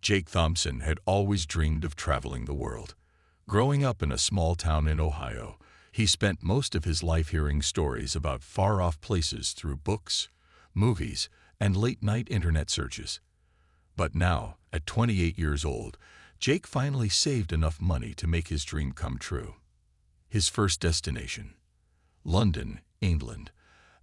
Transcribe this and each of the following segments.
Jake Thompson had always dreamed of traveling the world. Growing up in a small town in Ohio, he spent most of his life hearing stories about far-off places through books, movies, and late-night internet searches. But now, at 28 years old, Jake finally saved enough money to make his dream come true. His first destination: London, England,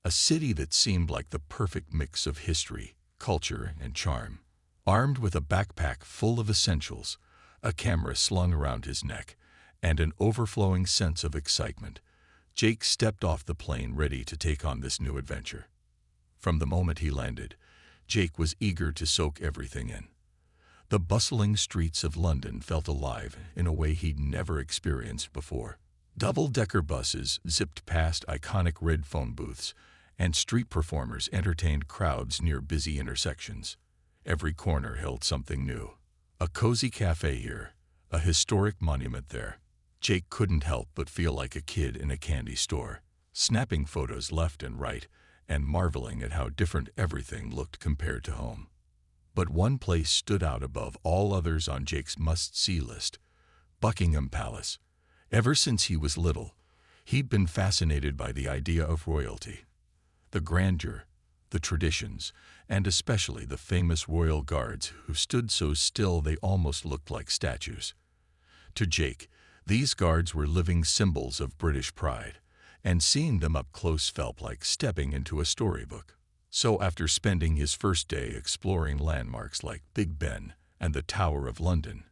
a city that seemed like the perfect mix of history, culture, and charm. Armed with a backpack full of essentials, a camera slung around his neck, and an overflowing sense of excitement, Jake stepped off the plane ready to take on this new adventure. From the moment he landed, Jake was eager to soak everything in. The bustling streets of London felt alive in a way he'd never experienced before. Double-decker buses zipped past iconic red phone booths, and street performers entertained crowds near busy intersections. Every corner held something new. A cozy cafe here, a historic monument there. Jake couldn't help but feel like a kid in a candy store, snapping photos left and right, and marveling at how different everything looked compared to home. But one place stood out above all others on Jake's must-see list: Buckingham Palace. Ever since he was little, he'd been fascinated by the idea of royalty. The grandeur, the traditions, and especially the famous royal guards who stood so still they almost looked like statues. To Jake, these guards were living symbols of British pride, and seeing them up close felt like stepping into a storybook. So after spending his first day exploring landmarks like Big Ben and the Tower of London,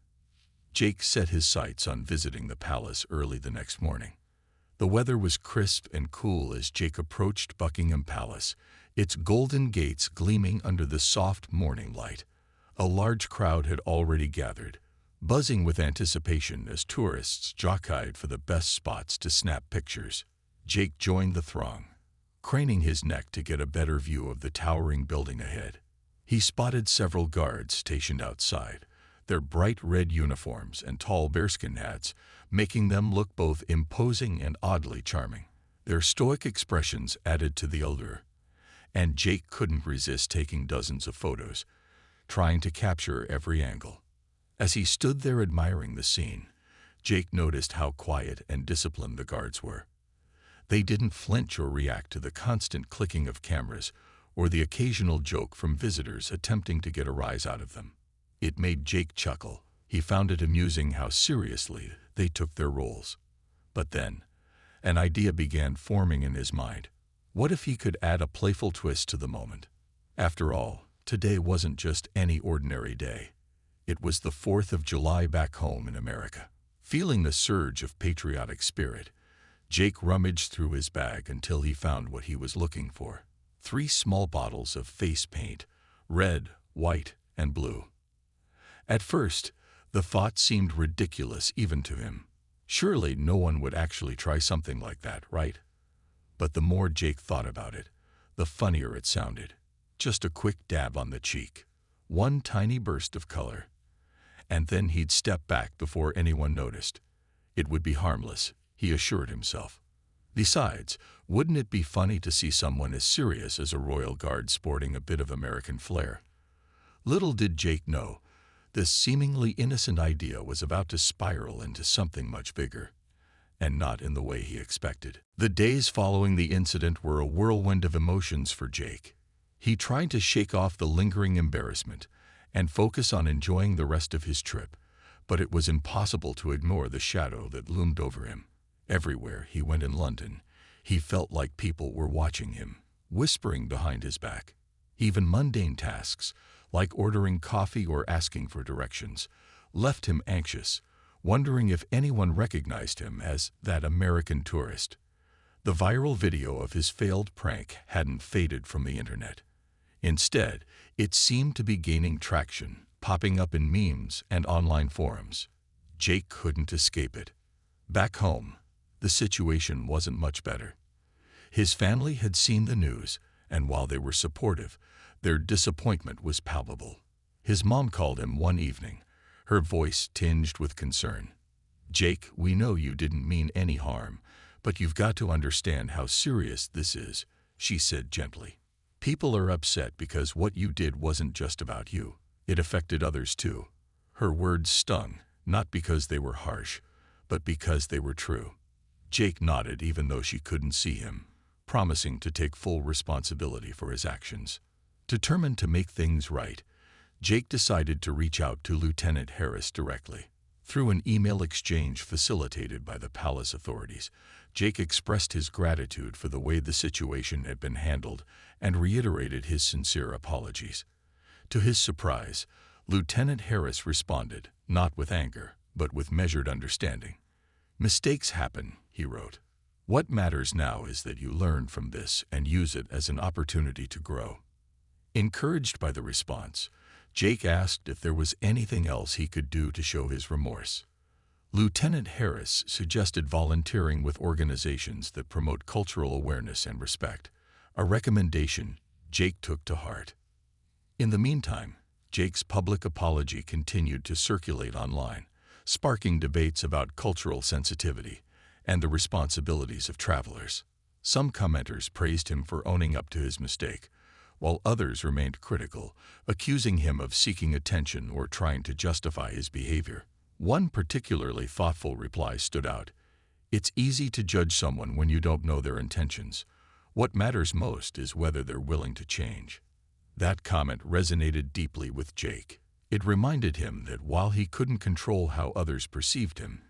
Jake set his sights on visiting the palace early the next morning. The weather was crisp and cool as Jake approached Buckingham Palace, its golden gates gleaming under the soft morning light. A large crowd had already gathered, buzzing with anticipation as tourists jockeyed for the best spots to snap pictures. Jake joined the throng, craning his neck to get a better view of the towering building ahead. He spotted several guards stationed outside, their bright red uniforms and tall bearskin hats making them look both imposing and oddly charming. Their stoic expressions added to the allure, and Jake couldn't resist taking dozens of photos, trying to capture every angle. As he stood there admiring the scene, Jake noticed how quiet and disciplined the guards were. They didn't flinch or react to the constant clicking of cameras or the occasional joke from visitors attempting to get a rise out of them. It made Jake chuckle. He found it amusing how seriously they took their roles. But then, an idea began forming in his mind. What if he could add a playful twist to the moment? After all, today wasn't just any ordinary day. It was the 4th of July back home in America. Feeling the surge of patriotic spirit, Jake rummaged through his bag until he found what he was looking for: 3 small bottles of face paint, red, white, and blue. At first, the thought seemed ridiculous even to him. Surely no one would actually try something like that, right? But the more Jake thought about it, the funnier it sounded. Just a quick dab on the cheek, one tiny burst of color, and then he'd step back before anyone noticed. It would be harmless, he assured himself. Besides, wouldn't it be funny to see someone as serious as a royal guard sporting a bit of American flair? Little did Jake know, this seemingly innocent idea was about to spiral into something much bigger, and not in the way he expected. The days following the incident were a whirlwind of emotions for Jake. He tried to shake off the lingering embarrassment and focus on enjoying the rest of his trip, but it was impossible to ignore the shadow that loomed over him. Everywhere he went in London, he felt like people were watching him, whispering behind his back. Even mundane tasks, like ordering coffee or asking for directions, left him anxious, wondering if anyone recognized him as that American tourist. The viral video of his failed prank hadn't faded from the internet. Instead, it seemed to be gaining traction, popping up in memes and online forums. Jake couldn't escape it. Back home, the situation wasn't much better. His family had seen the news, and while they were supportive, their disappointment was palpable. His mom called him one evening, her voice tinged with concern. "Jake, we know you didn't mean any harm, but you've got to understand how serious this is," she said gently. "People are upset because what you did wasn't just about you. It affected others too." Her words stung, not because they were harsh, but because they were true. Jake nodded even though she couldn't see him, promising to take full responsibility for his actions. Determined to make things right, Jake decided to reach out to Lieutenant Harris directly. Through an email exchange facilitated by the palace authorities, Jake expressed his gratitude for the way the situation had been handled and reiterated his sincere apologies. To his surprise, Lieutenant Harris responded, not with anger, but with measured understanding. "Mistakes happen," he wrote. "What matters now is that you learn from this and use it as an opportunity to grow." Encouraged by the response, Jake asked if there was anything else he could do to show his remorse. Lieutenant Harris suggested volunteering with organizations that promote cultural awareness and respect, a recommendation Jake took to heart. In the meantime, Jake's public apology continued to circulate online, sparking debates about cultural sensitivity and the responsibilities of travelers. Some commenters praised him for owning up to his mistake, while others remained critical, accusing him of seeking attention or trying to justify his behavior. One particularly thoughtful reply stood out. "It's easy to judge someone when you don't know their intentions. What matters most is whether they're willing to change." That comment resonated deeply with Jake. It reminded him that while he couldn't control how others perceived him,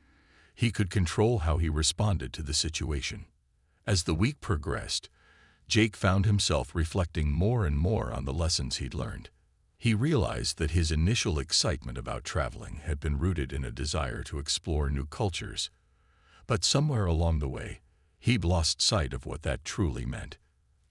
he could control how he responded to the situation. As the week progressed, Jake found himself reflecting more and more on the lessons he'd learned. He realized that his initial excitement about traveling had been rooted in a desire to explore new cultures. But somewhere along the way, he'd lost sight of what that truly meant.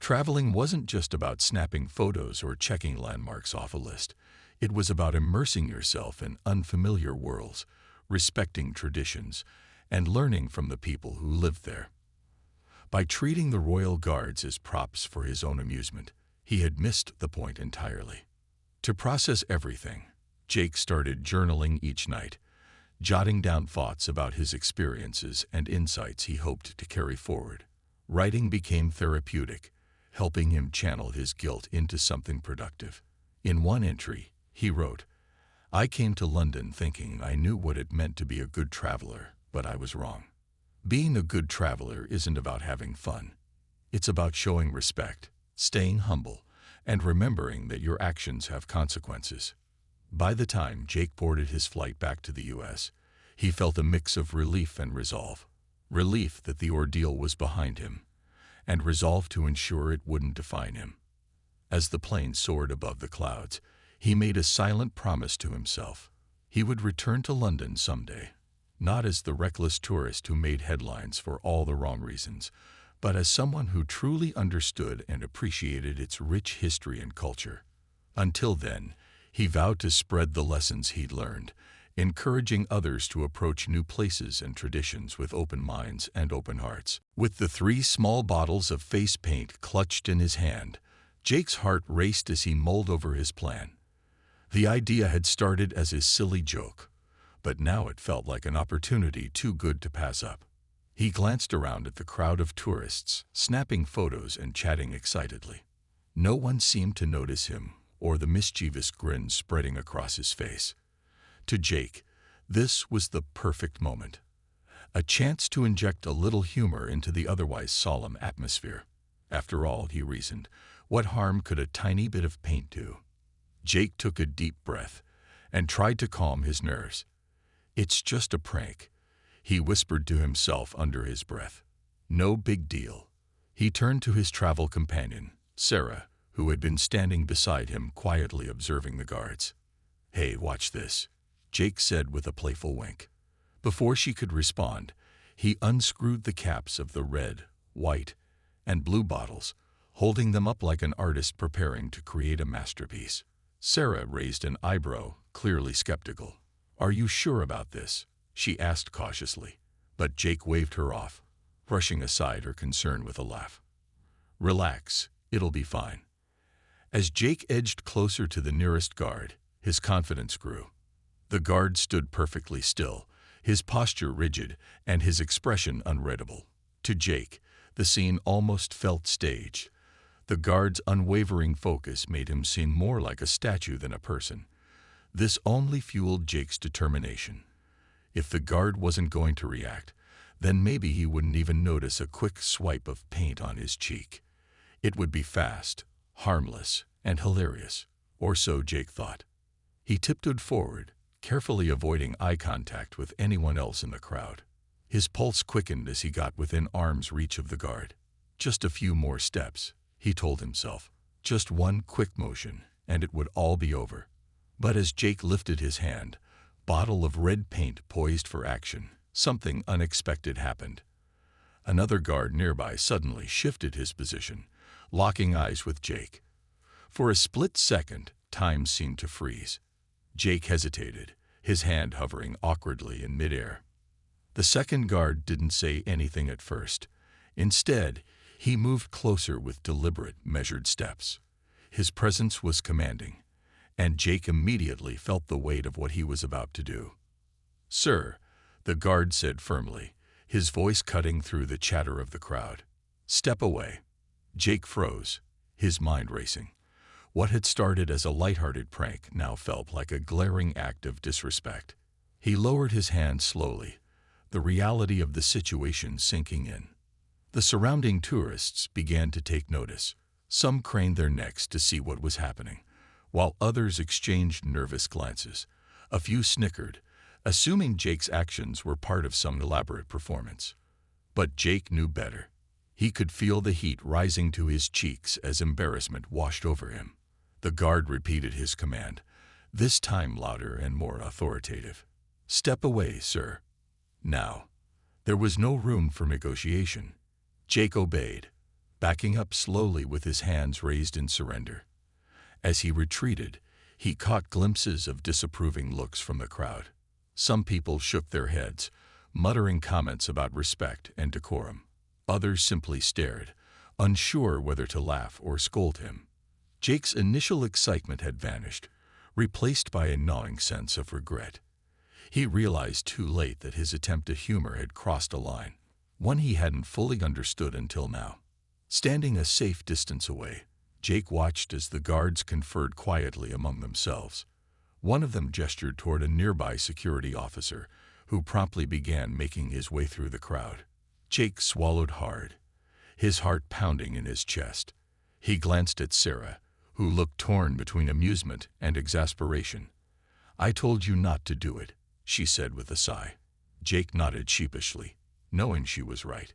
Traveling wasn't just about snapping photos or checking landmarks off a list. It was about immersing yourself in unfamiliar worlds, respecting traditions, and learning from the people who lived there. By treating the royal guards as props for his own amusement, he had missed the point entirely. To process everything, Jake started journaling each night, jotting down thoughts about his experiences and insights he hoped to carry forward. Writing became therapeutic, helping him channel his guilt into something productive. In one entry, he wrote, "I came to London thinking I knew what it meant to be a good traveler, but I was wrong. Being a good traveler isn't about having fun. It's about showing respect, staying humble, and remembering that your actions have consequences." By the time Jake boarded his flight back to the U.S., he felt a mix of relief and resolve. Relief that the ordeal was behind him, and resolve to ensure it wouldn't define him. As the plane soared above the clouds, he made a silent promise to himself. He would return to London someday, not as the reckless tourist who made headlines for all the wrong reasons, but as someone who truly understood and appreciated its rich history and culture. Until then, he vowed to spread the lessons he'd learned, encouraging others to approach new places and traditions with open minds and open hearts. With the 3 small bottles of face paint clutched in his hand, Jake's heart raced as he mulled over his plan. The idea had started as a silly joke, but now it felt like an opportunity too good to pass up. He glanced around at the crowd of tourists, snapping photos and chatting excitedly. No one seemed to notice him or the mischievous grin spreading across his face. To Jake, this was the perfect moment. A chance to inject a little humor into the otherwise solemn atmosphere. After all, he reasoned, what harm could a tiny bit of paint do? Jake took a deep breath and tried to calm his nerves. "It's just a prank," he whispered to himself under his breath. "No big deal." He turned to his travel companion, Sarah, who had been standing beside him quietly observing the guards. "Hey, watch this," Jake said with a playful wink. Before she could respond, he unscrewed the caps of the red, white, and blue bottles, holding them up like an artist preparing to create a masterpiece. Sarah raised an eyebrow, clearly skeptical. "Are you sure about this?" she asked cautiously, but Jake waved her off, brushing aside her concern with a laugh. "Relax, it'll be fine." As Jake edged closer to the nearest guard, his confidence grew. The guard stood perfectly still, his posture rigid and his expression unreadable. To Jake, the scene almost felt staged. The guard's unwavering focus made him seem more like a statue than a person. This only fueled Jake's determination. If the guard wasn't going to react, then maybe he wouldn't even notice a quick swipe of paint on his cheek. It would be fast, harmless, and hilarious, or so Jake thought. He tiptoed forward, carefully avoiding eye contact with anyone else in the crowd. His pulse quickened as he got within arm's reach of the guard. Just a few more steps, he told himself. Just one quick motion, and it would all be over. But as Jake lifted his hand, bottle of red paint poised for action, something unexpected happened. Another guard nearby suddenly shifted his position, locking eyes with Jake. For a split second, time seemed to freeze. Jake hesitated, his hand hovering awkwardly in midair. The second guard didn't say anything at first. Instead, he moved closer with deliberate, measured steps. His presence was commanding, and Jake immediately felt the weight of what he was about to do. "Sir," the guard said firmly, his voice cutting through the chatter of the crowd. "Step away." Jake froze, his mind racing. What had started as a lighthearted prank now felt like a glaring act of disrespect. He lowered his hand slowly, the reality of the situation sinking in. The surrounding tourists began to take notice. Some craned their necks to see what was happening, while others exchanged nervous glances. A few snickered, assuming Jake's actions were part of some elaborate performance. But Jake knew better. He could feel the heat rising to his cheeks as embarrassment washed over him. The guard repeated his command, this time louder and more authoritative. "Step away, sir." Now, there was no room for negotiation. Jake obeyed, backing up slowly with his hands raised in surrender. As he retreated, he caught glimpses of disapproving looks from the crowd. Some people shook their heads, muttering comments about respect and decorum. Others simply stared, unsure whether to laugh or scold him. Jake's initial excitement had vanished, replaced by a gnawing sense of regret. He realized too late that his attempt at humor had crossed a line, one he hadn't fully understood until now. Standing a safe distance away, Jake watched as the guards conferred quietly among themselves. One of them gestured toward a nearby security officer, who promptly began making his way through the crowd. Jake swallowed hard, his heart pounding in his chest. He glanced at Sarah, who looked torn between amusement and exasperation. "I told you not to do it," she said with a sigh. Jake nodded sheepishly, knowing she was right.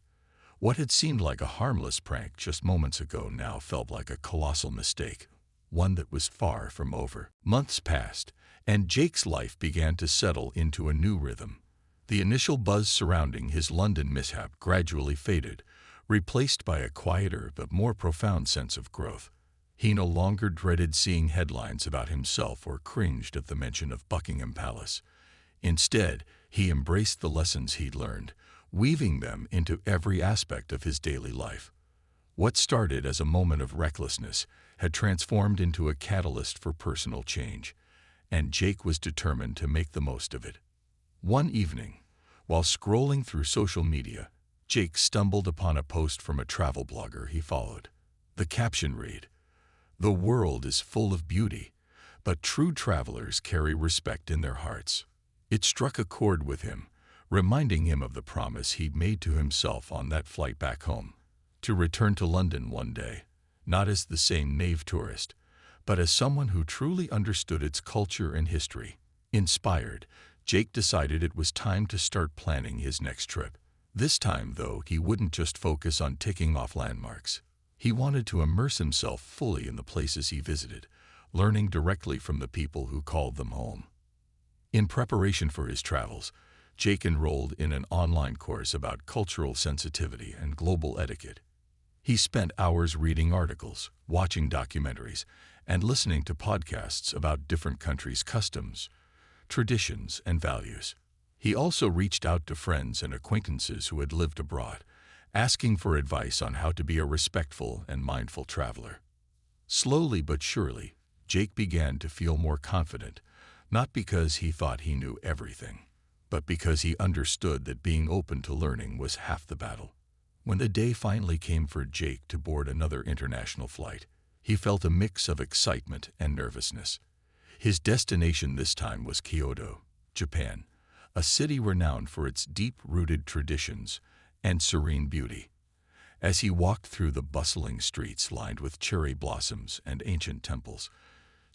What had seemed like a harmless prank just moments ago now felt like a colossal mistake, one that was far from over. Months passed, and Jake's life began to settle into a new rhythm. The initial buzz surrounding his London mishap gradually faded, replaced by a quieter but more profound sense of growth. He no longer dreaded seeing headlines about himself or cringed at the mention of Buckingham Palace. Instead, he embraced the lessons he'd learned, weaving them into every aspect of his daily life. What started as a moment of recklessness had transformed into a catalyst for personal change, and Jake was determined to make the most of it. One evening, while scrolling through social media, Jake stumbled upon a post from a travel blogger he followed. The caption read, "The world is full of beauty, but true travelers carry respect in their hearts." It struck a chord with him, reminding him of the promise he'd made to himself on that flight back home, to return to London one day, not as the same naive tourist, but as someone who truly understood its culture and history. Inspired, Jake decided it was time to start planning his next trip. This time, though, he wouldn't just focus on ticking off landmarks. He wanted to immerse himself fully in the places he visited, learning directly from the people who called them home. In preparation for his travels, Jake enrolled in an online course about cultural sensitivity and global etiquette. He spent hours reading articles, watching documentaries, and listening to podcasts about different countries' customs, traditions, and values. He also reached out to friends and acquaintances who had lived abroad, asking for advice on how to be a respectful and mindful traveler. Slowly but surely, Jake began to feel more confident, not because he thought he knew everything, but because he understood that being open to learning was half the battle. When the day finally came for Jake to board another international flight, he felt a mix of excitement and nervousness. His destination this time was Kyoto, Japan, a city renowned for its deep-rooted traditions and serene beauty. As he walked through the bustling streets lined with cherry blossoms and ancient temples,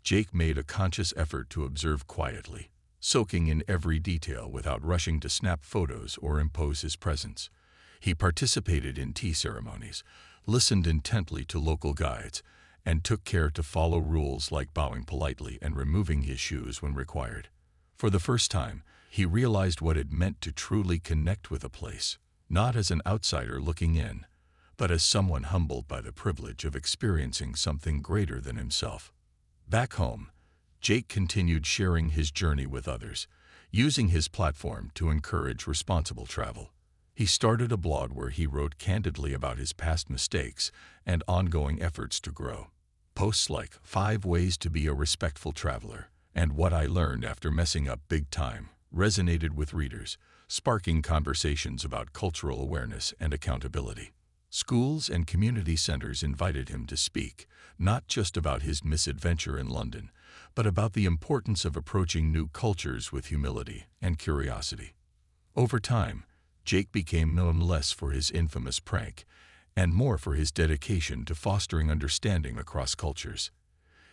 Jake made a conscious effort to observe quietly, soaking in every detail without rushing to snap photos or impose his presence. He participated in tea ceremonies, listened intently to local guides, and took care to follow rules like bowing politely and removing his shoes when required. For the first time, he realized what it meant to truly connect with a place, not as an outsider looking in, but as someone humbled by the privilege of experiencing something greater than himself. Back home, Jake continued sharing his journey with others, using his platform to encourage responsible travel. He started a blog where he wrote candidly about his past mistakes and ongoing efforts to grow. Posts like 5 Ways to Be a Respectful Traveler and What I Learned After Messing Up Big Time resonated with readers, sparking conversations about cultural awareness and accountability. Schools and community centers invited him to speak, not just about his misadventure in London, but about the importance of approaching new cultures with humility and curiosity. Over time, Jake became known less for his infamous prank and more for his dedication to fostering understanding across cultures.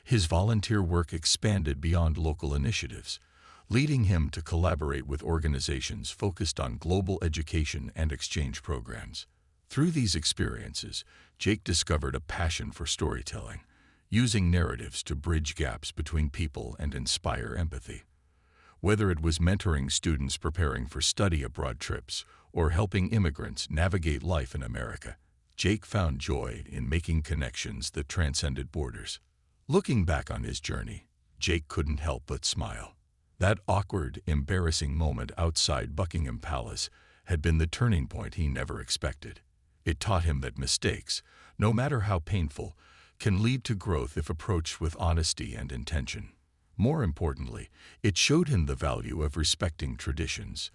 His volunteer work expanded beyond local initiatives, leading him to collaborate with organizations focused on global education and exchange programs. Through these experiences, Jake discovered a passion for storytelling, using narratives to bridge gaps between people and inspire empathy. Whether it was mentoring students preparing for study abroad trips or helping immigrants navigate life in America, Jake found joy in making connections that transcended borders. Looking back on his journey, Jake couldn't help but smile. That awkward, embarrassing moment outside Buckingham Palace had been the turning point he never expected. It taught him that mistakes, no matter how painful, can lead to growth if approached with honesty and intention. More importantly, it showed him the value of respecting traditions,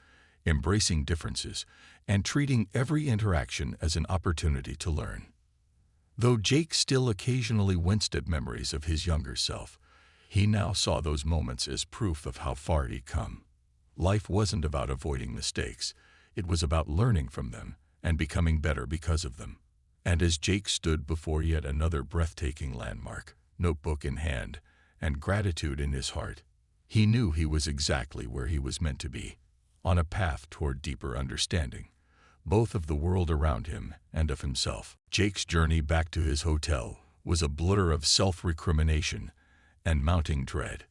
embracing differences, and treating every interaction as an opportunity to learn. Though Jake still occasionally winced at memories of his younger self, he now saw those moments as proof of how far he'd come. Life wasn't about avoiding mistakes, it was about learning from them and becoming better because of them. And as Jake stood before yet another breathtaking landmark, notebook in hand, and gratitude in his heart, he knew he was exactly where he was meant to be, on a path toward deeper understanding, both of the world around him and of himself. Jake's journey back to his hotel was a blur of self-recrimination and mounting dread.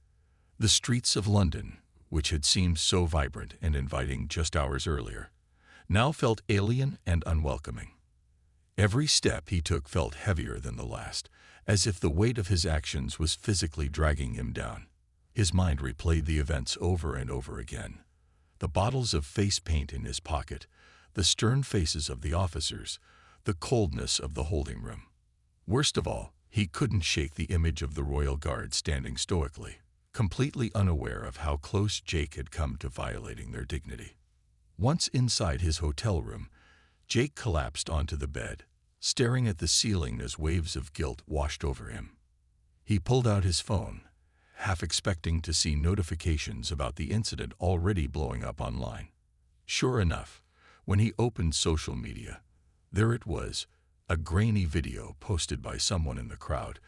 The streets of London, which had seemed so vibrant and inviting just hours earlier, now felt alien and unwelcoming. Every step he took felt heavier than the last, as if the weight of his actions was physically dragging him down. His mind replayed the events over and over again. The bottles of face paint in his pocket, the stern faces of the officers, the coldness of the holding room. Worst of all, he couldn't shake the image of the royal guard standing stoically, completely unaware of how close Jake had come to violating their dignity. Once inside his hotel room, Jake collapsed onto the bed, staring at the ceiling as waves of guilt washed over him. He pulled out his phone, half expecting to see notifications about the incident already blowing up online. Sure enough, when he opened social media, there it was, a grainy video posted by someone in the crowd,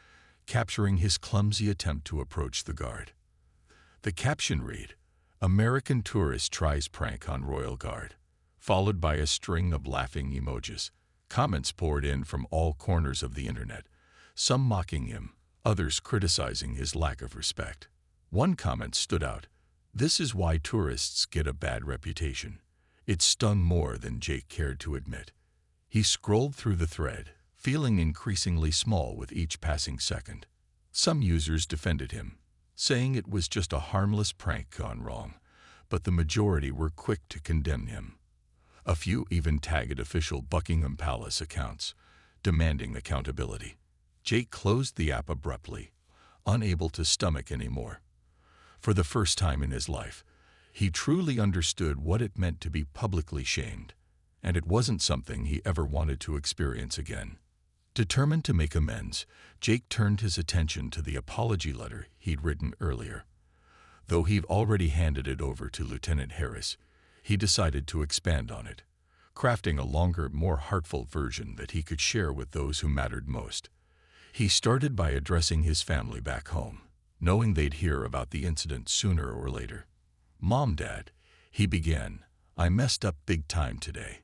capturing his clumsy attempt to approach the guard. The caption read, "American tourist tries prank on royal guard," followed by a string of laughing emojis. Comments poured in from all corners of the internet, some mocking him, others criticizing his lack of respect. One comment stood out, "This is why tourists get a bad reputation." It stung more than Jake cared to admit. He scrolled through the thread, feeling increasingly small with each passing second. Some users defended him, saying it was just a harmless prank gone wrong, but the majority were quick to condemn him. A few even tagged official Buckingham Palace accounts, demanding accountability. Jake closed the app abruptly, unable to stomach anymore. For the first time in his life, he truly understood what it meant to be publicly shamed, and it wasn't something he ever wanted to experience again. Determined to make amends, Jake turned his attention to the apology letter he'd written earlier. Though he'd already handed it over to Lieutenant Harris, he decided to expand on it, crafting a longer, more heartfelt version that he could share with those who mattered most. He started by addressing his family back home, knowing they'd hear about the incident sooner or later. "Mom, Dad," he began, "I messed up big time today."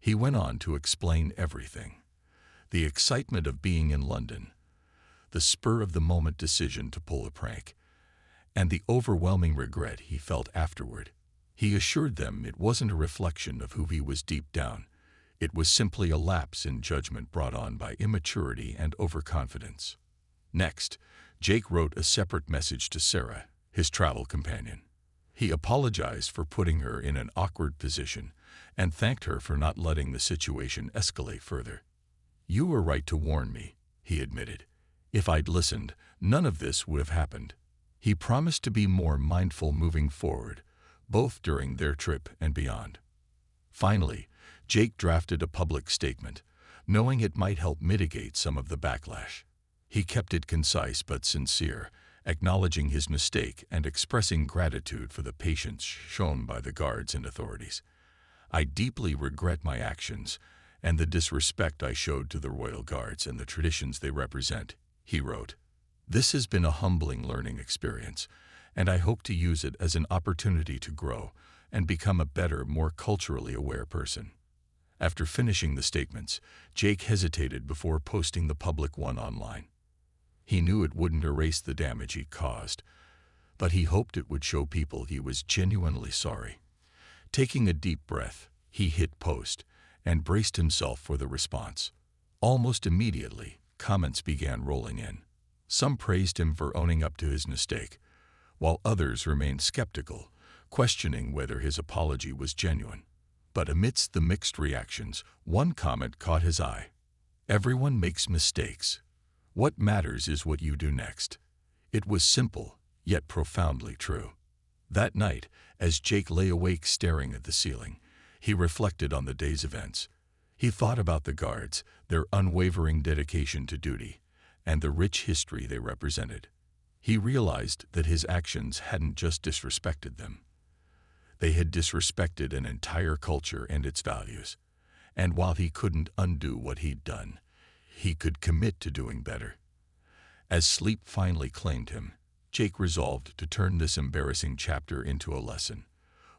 He went on to explain everything. The excitement of being in London, the spur-of-the-moment decision to pull a prank, and the overwhelming regret he felt afterward. He assured them it wasn't a reflection of who he was deep down. It was simply a lapse in judgment brought on by immaturity and overconfidence. Next, Jake wrote a separate message to Sarah, his travel companion. He apologized for putting her in an awkward position and thanked her for not letting the situation escalate further. "You were right to warn me," he admitted. "If I'd listened, none of this would have happened." He promised to be more mindful moving forward, both during their trip and beyond. Finally, Jake drafted a public statement, knowing it might help mitigate some of the backlash. He kept it concise but sincere, acknowledging his mistake and expressing gratitude for the patience shown by the guards and authorities. "I deeply regret my actions and the disrespect I showed to the Royal Guards and the traditions they represent," he wrote. "This has been a humbling learning experience, and I hope to use it as an opportunity to grow and become a better, more culturally aware person." After finishing the statements, Jake hesitated before posting the public one online. He knew it wouldn't erase the damage he caused, but he hoped it would show people he was genuinely sorry. Taking a deep breath, he hit post and braced himself for the response. Almost immediately, comments began rolling in. Some praised him for owning up to his mistake, while others remained skeptical, questioning whether his apology was genuine. But amidst the mixed reactions, one comment caught his eye. "Everyone makes mistakes. What matters is what you do next." It was simple, yet profoundly true. That night, as Jake lay awake staring at the ceiling, he reflected on the day's events. He thought about the guards, their unwavering dedication to duty, and the rich history they represented. He realized that his actions hadn't just disrespected them. They had disrespected an entire culture and its values. And while he couldn't undo what he'd done, he could commit to doing better. As sleep finally claimed him, Jake resolved to turn this embarrassing chapter into a lesson,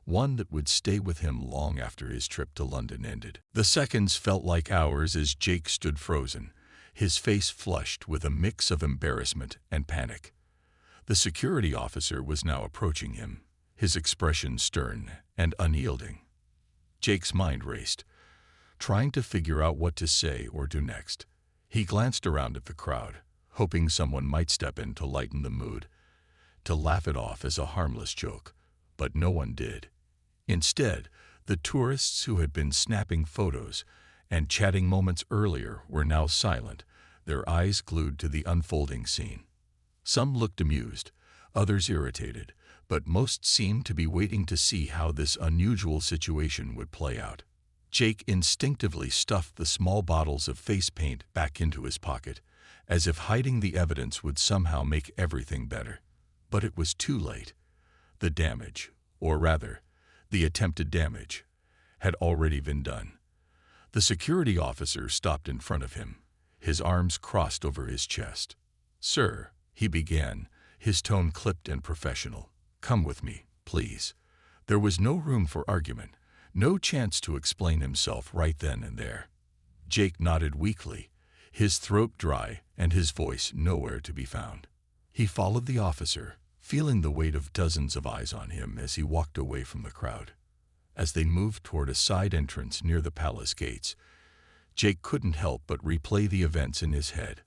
one that would stay with him long after his trip to London ended. The seconds felt like hours as Jake stood frozen, his face flushed with a mix of embarrassment and panic. The security officer was now approaching him, his expression stern and unyielding. Jake's mind raced, trying to figure out what to say or do next. He glanced around at the crowd, hoping someone might step in to lighten the mood, to laugh it off as a harmless joke, but no one did. Instead, the tourists who had been snapping photos and chatting moments earlier were now silent, their eyes glued to the unfolding scene. Some looked amused, others irritated, but most seemed to be waiting to see how this unusual situation would play out. Jake instinctively stuffed the small bottles of face paint back into his pocket, as if hiding the evidence would somehow make everything better. But it was too late. The damage, or rather, the attempted damage, had already been done. The security officer stopped in front of him, his arms crossed over his chest. "Sir," he began, his tone clipped and professional, "come with me, please." There was no room for argument, no chance to explain himself right then and there. Jake nodded weakly, his throat dry and his voice nowhere to be found. He followed the officer, feeling the weight of dozens of eyes on him as he walked away from the crowd. As they moved toward a side entrance near the palace gates, Jake couldn't help but replay the events in his head.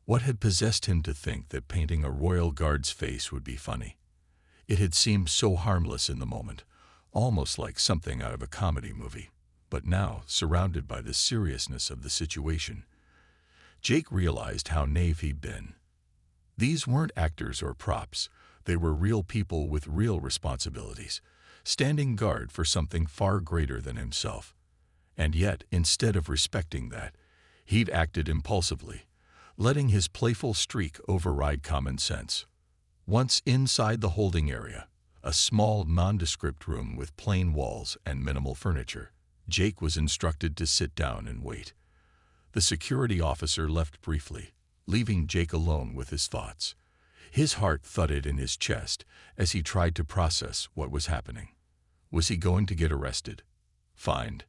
What had possessed him to think that painting a royal guard's face would be funny? It had seemed so harmless in the moment, almost like something out of a comedy movie. But now, surrounded by the seriousness of the situation, Jake realized how naive he'd been. These weren't actors or props. They were real people with real responsibilities, standing guard for something far greater than himself. And yet, instead of respecting that, he'd acted impulsively, letting his playful streak override common sense. Once inside the holding area, a small, nondescript room with plain walls and minimal furniture, Jake was instructed to sit down and wait. The security officer left briefly, leaving Jake alone with his thoughts. His heart thudded in his chest as he tried to process what was happening. Was he going to get arrested? Fined?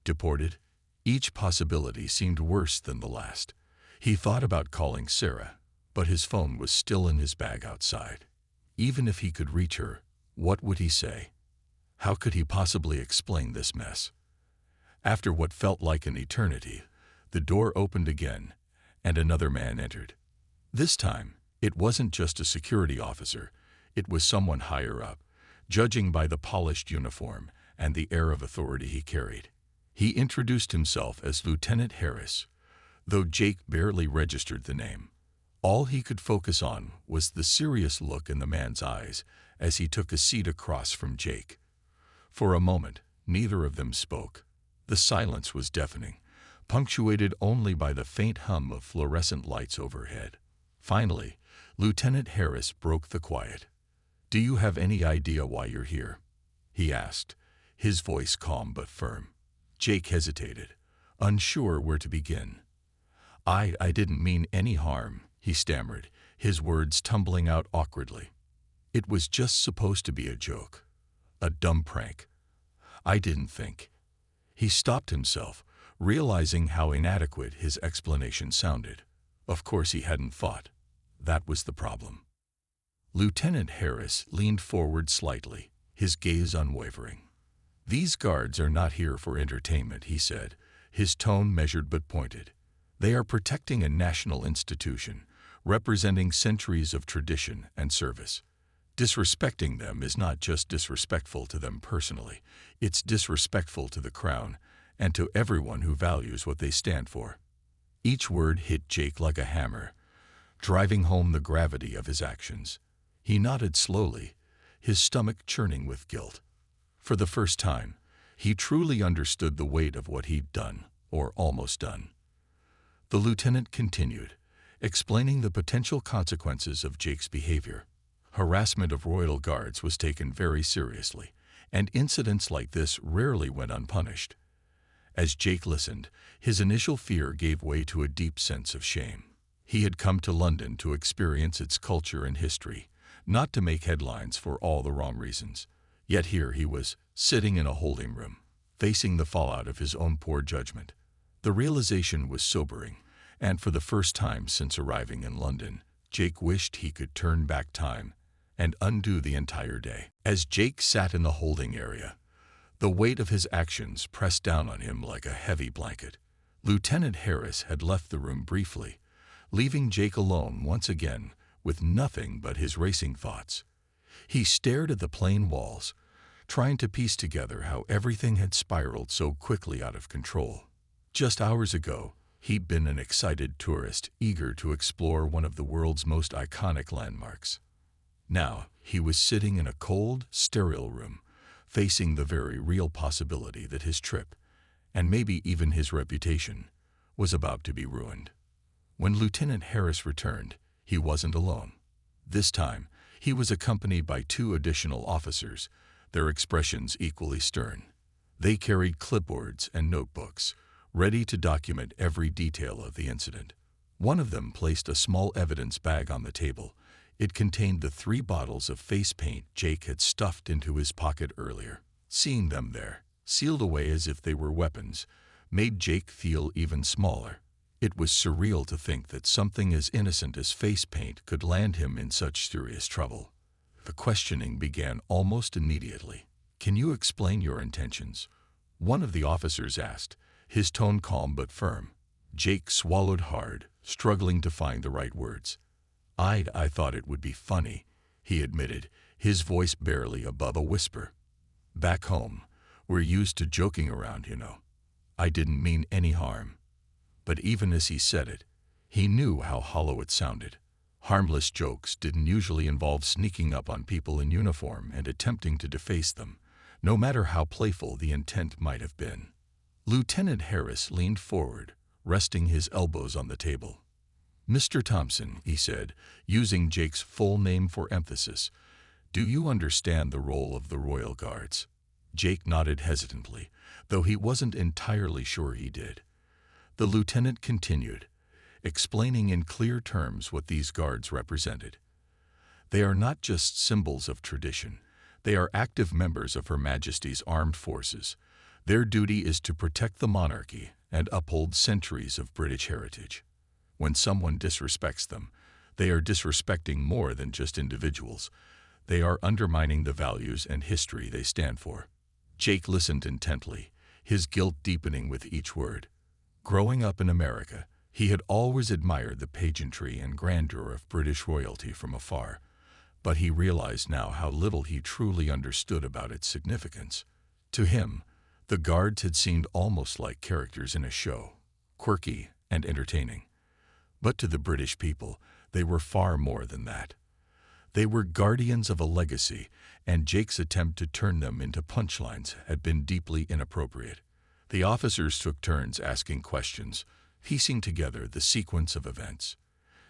Deported? Each possibility seemed worse than the last. He thought about calling Sarah, but his phone was still in his bag outside. Even if he could reach her, what would he say? How could he possibly explain this mess? After what felt like an eternity, the door opened again, and another man entered. This time, it wasn't just a security officer, it was someone higher up, judging by the polished uniform and the air of authority he carried. He introduced himself as Lieutenant Harris, though Jake barely registered the name. All he could focus on was the serious look in the man's eyes as he took a seat across from Jake. For a moment, neither of them spoke. The silence was deafening, punctuated only by the faint hum of fluorescent lights overhead. Finally, Lieutenant Harris broke the quiet. "Do you have any idea why you're here?" he asked, his voice calm but firm. Jake hesitated, unsure where to begin. I didn't mean any harm," he stammered, his words tumbling out awkwardly. "It was just supposed to be a joke. A dumb prank. I didn't think." He stopped himself, realizing how inadequate his explanation sounded. Of course he hadn't thought. That was the problem. Lieutenant Harris leaned forward slightly, his gaze unwavering. "These guards are not here for entertainment," he said, his tone measured but pointed. "They are protecting a national institution, representing centuries of tradition and service. Disrespecting them is not just disrespectful to them personally, it's disrespectful to the Crown and to everyone who values what they stand for." Each word hit Jake like a hammer, driving home the gravity of his actions. He nodded slowly, his stomach churning with guilt. For the first time, he truly understood the weight of what he'd done, or almost done. The lieutenant continued, explaining the potential consequences of Jake's behavior. Harassment of royal guards was taken very seriously, and incidents like this rarely went unpunished. As Jake listened, his initial fear gave way to a deep sense of shame. He had come to London to experience its culture and history, not to make headlines for all the wrong reasons. Yet here he was, sitting in a holding room, facing the fallout of his own poor judgment. The realization was sobering, and for the first time since arriving in London, Jake wished he could turn back time and undo the entire day. As Jake sat in the holding area, the weight of his actions pressed down on him like a heavy blanket. Lieutenant Harris had left the room briefly, leaving Jake alone once again with nothing but his racing thoughts. He stared at the plain walls, trying to piece together how everything had spiraled so quickly out of control. Just hours ago, he'd been an excited tourist eager to explore one of the world's most iconic landmarks. Now, he was sitting in a cold, sterile room, facing the very real possibility that his trip, and maybe even his reputation, was about to be ruined. When Lieutenant Harris returned, he wasn't alone. This time, he was accompanied by 2 additional officers, their expressions equally stern. They carried clipboards and notebooks, ready to document every detail of the incident. One of them placed a small evidence bag on the table. It contained the 3 bottles of face paint Jake had stuffed into his pocket earlier. Seeing them there, sealed away as if they were weapons, made Jake feel even smaller. It was surreal to think that something as innocent as face paint could land him in such serious trouble. The questioning began almost immediately. "Can you explain your intentions?" one of the officers asked, his tone calm but firm. Jake swallowed hard, struggling to find the right words. I thought it would be funny," he admitted, his voice barely above a whisper. "Back home, we're used to joking around, you know. I didn't mean any harm." But even as he said it, he knew how hollow it sounded. Harmless jokes didn't usually involve sneaking up on people in uniform and attempting to deface them, no matter how playful the intent might have been. Lieutenant Harris leaned forward, resting his elbows on the table. "Mr. Thompson," he said, using Jake's full name for emphasis, "do you understand the role of the Royal Guards?" Jake nodded hesitantly, though he wasn't entirely sure he did. The lieutenant continued, explaining in clear terms what these guards represented. "They are not just symbols of tradition. They are active members of Her Majesty's armed forces. Their duty is to protect the monarchy and uphold centuries of British heritage. When someone disrespects them, they are disrespecting more than just individuals. They are undermining the values and history they stand for." Jake listened intently, his guilt deepening with each word. Growing up in America, he had always admired the pageantry and grandeur of British royalty from afar, but he realized now how little he truly understood about its significance. To him, the guards had seemed almost like characters in a show, quirky and entertaining. But to the British people, they were far more than that. They were guardians of a legacy, and Jake's attempt to turn them into punchlines had been deeply inappropriate. The officers took turns asking questions, piecing together the sequence of events.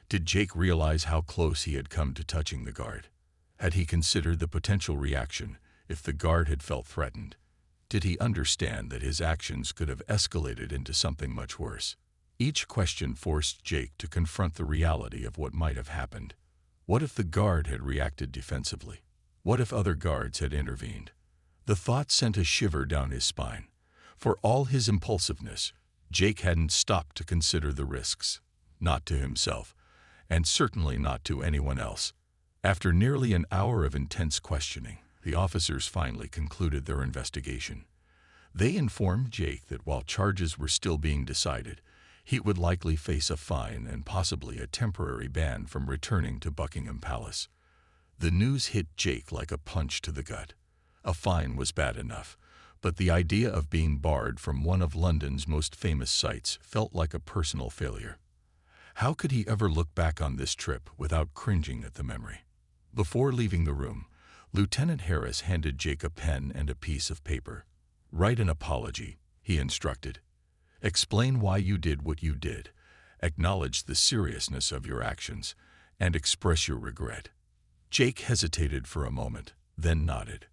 Did Jake realize how close he had come to touching the guard? Had he considered the potential reaction if the guard had felt threatened? Did he understand that his actions could have escalated into something much worse? Each question forced Jake to confront the reality of what might have happened. What if the guard had reacted defensively? What if other guards had intervened? The thought sent a shiver down his spine. For all his impulsiveness, Jake hadn't stopped to consider the risks. Not to himself, and certainly not to anyone else. After nearly an hour of intense questioning, the officers finally concluded their investigation. They informed Jake that while charges were still being decided, he would likely face a fine and possibly a temporary ban from returning to Buckingham Palace. The news hit Jake like a punch to the gut. A fine was bad enough, but the idea of being barred from one of London's most famous sights felt like a personal failure. How could he ever look back on this trip without cringing at the memory? Before leaving the room, Lieutenant Harris handed Jake a pen and a piece of paper. "Write an apology," he instructed. "Explain why you did what you did, acknowledge the seriousness of your actions, and express your regret." Jake hesitated for a moment, then nodded.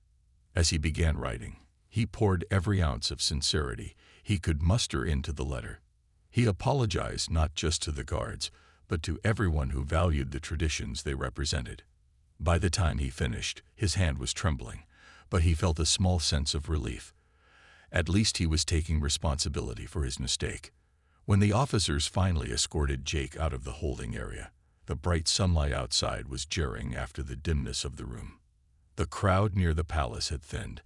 As he began writing, he poured every ounce of sincerity he could muster into the letter. He apologized not just to the guards, but to everyone who valued the traditions they represented. By the time he finished, his hand was trembling, but he felt a small sense of relief. At least he was taking responsibility for his mistake. When the officers finally escorted Jake out of the holding area, the bright sunlight outside was jarring after the dimness of the room. The crowd near the palace had thinned,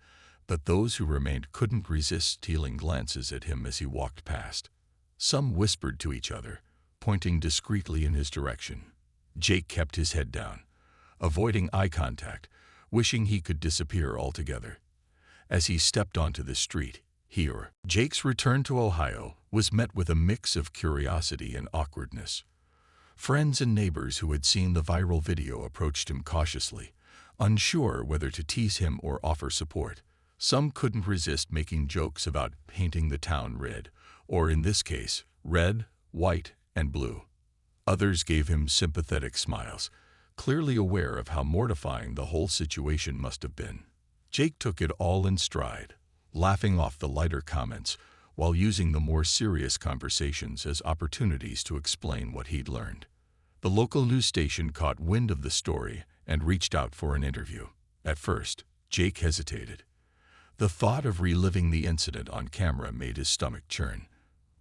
but those who remained couldn't resist stealing glances at him as he walked past. Some whispered to each other, pointing discreetly in his direction. Jake kept his head down, avoiding eye contact, wishing he could disappear altogether. As he stepped onto the street, Jake's return to Ohio was met with a mix of curiosity and awkwardness. Friends and neighbors who had seen the viral video approached him cautiously, unsure whether to tease him or offer support. Some couldn't resist making jokes about painting the town red, or in this case, red, white, and blue. Others gave him sympathetic smiles, clearly aware of how mortifying the whole situation must have been. Jake took it all in stride, laughing off the lighter comments while using the more serious conversations as opportunities to explain what he'd learned. The local news station caught wind of the story and reached out for an interview. At first, Jake hesitated. The thought of reliving the incident on camera made his stomach churn.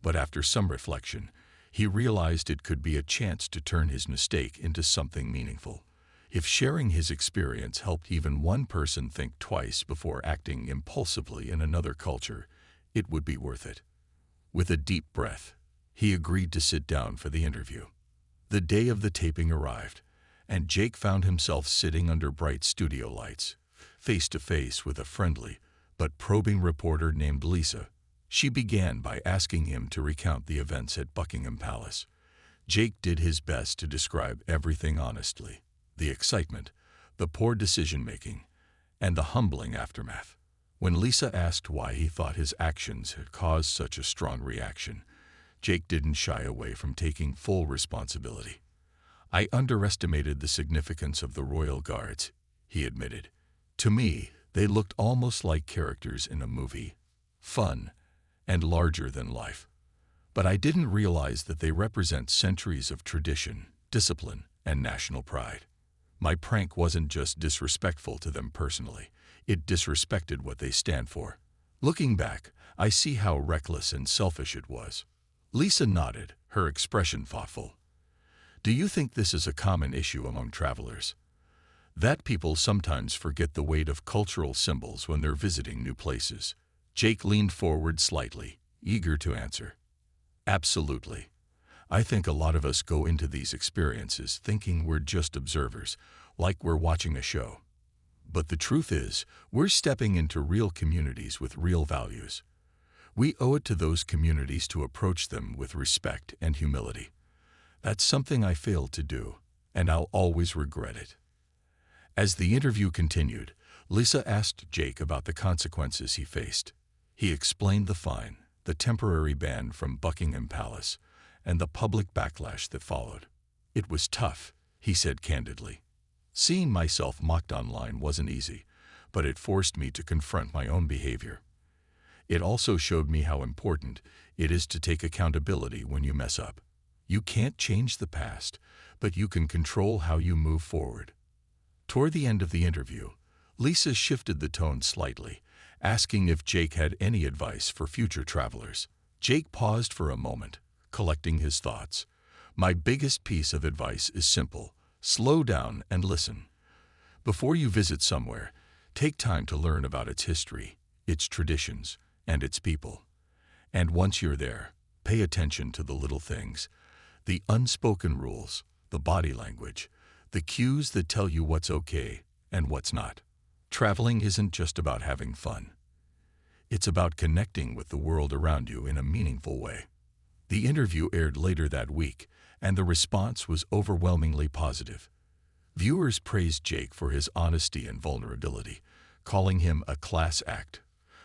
But after some reflection, he realized it could be a chance to turn his mistake into something meaningful. If sharing his experience helped even one person think twice before acting impulsively in another culture, it would be worth it. With a deep breath, he agreed to sit down for the interview. The day of the taping arrived, and Jake found himself sitting under bright studio lights, face to face with a friendly but probing reporter named Lisa. She began by asking him to recount the events at Buckingham Palace. Jake did his best to describe everything honestly: the excitement, the poor decision-making, and the humbling aftermath. When Lisa asked why he thought his actions had caused such a strong reaction, Jake didn't shy away from taking full responsibility. "I underestimated the significance of the Royal Guards," he admitted. "To me, they looked almost like characters in a movie, fun and larger than life. But I didn't realize that they represent centuries of tradition, discipline, and national pride. My prank wasn't just disrespectful to them personally, it disrespected what they stand for." Looking back, I see how reckless and selfish it was. Lisa nodded, her expression thoughtful. "Do you think this is a common issue among travelers? That people sometimes forget the weight of cultural symbols when they're visiting new places?" Jake leaned forward slightly, eager to answer. "Absolutely. I think a lot of us go into these experiences thinking we're just observers, like we're watching a show. But the truth is, we're stepping into real communities with real values. We owe it to those communities to approach them with respect and humility. That's something I failed to do, and I'll always regret it." As the interview continued, Lisa asked Jake about the consequences he faced. He explained the fine, the temporary ban from Buckingham Palace, and the public backlash that followed. "It was tough," he said candidly. "Seeing myself mocked online wasn't easy, but it forced me to confront my own behavior. It also showed me how important it is to take accountability when you mess up. You can't change the past, but you can control how you move forward." Toward the end of the interview, Lisa shifted the tone slightly, asking if Jake had any advice for future travelers. Jake paused for a moment, collecting his thoughts. "My biggest piece of advice is simple: slow down and listen. Before you visit somewhere, take time to learn about its history, its traditions, and its people. And once you're there, pay attention to the little things, the unspoken rules, the body language, the cues that tell you what's okay and what's not. Traveling isn't just about having fun. It's about connecting with the world around you in a meaningful way." The interview aired later that week, and the response was overwhelmingly positive. Viewers praised Jake for his honesty and vulnerability, calling him a class act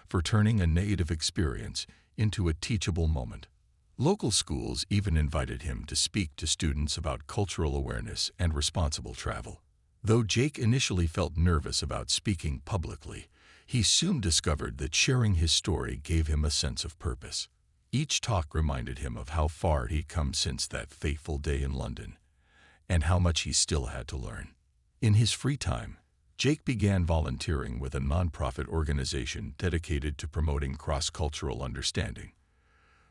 for turning a negative experience into a teachable moment. Local schools even invited him to speak to students about cultural awareness and responsible travel. Though Jake initially felt nervous about speaking publicly, he soon discovered that sharing his story gave him a sense of purpose. Each talk reminded him of how far he'd come since that fateful day in London, and how much he still had to learn. In his free time, Jake began volunteering with a nonprofit organization dedicated to promoting cross-cultural understanding.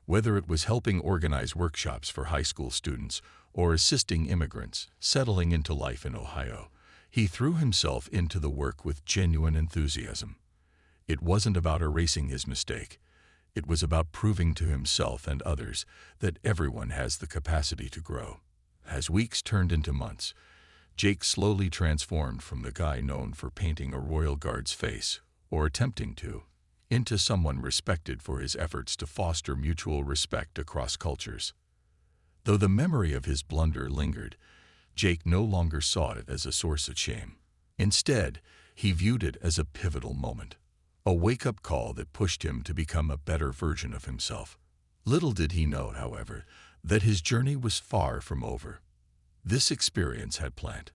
Whether it was helping organize workshops for high school students or assisting immigrants settling into life in Ohio, he threw himself into the work with genuine enthusiasm. It wasn't about erasing his mistake. It was about proving to himself and others that everyone has the capacity to grow. As weeks turned into months, Jake slowly transformed from the guy known for painting a royal guard's face, or attempting to, into someone respected for his efforts to foster mutual respect across cultures. Though the memory of his blunder lingered, Jake no longer saw it as a source of shame. Instead, he viewed it as a pivotal moment, a wake-up call that pushed him to become a better version of himself. Little did he know, however, that his journey was far from over. This experience had planned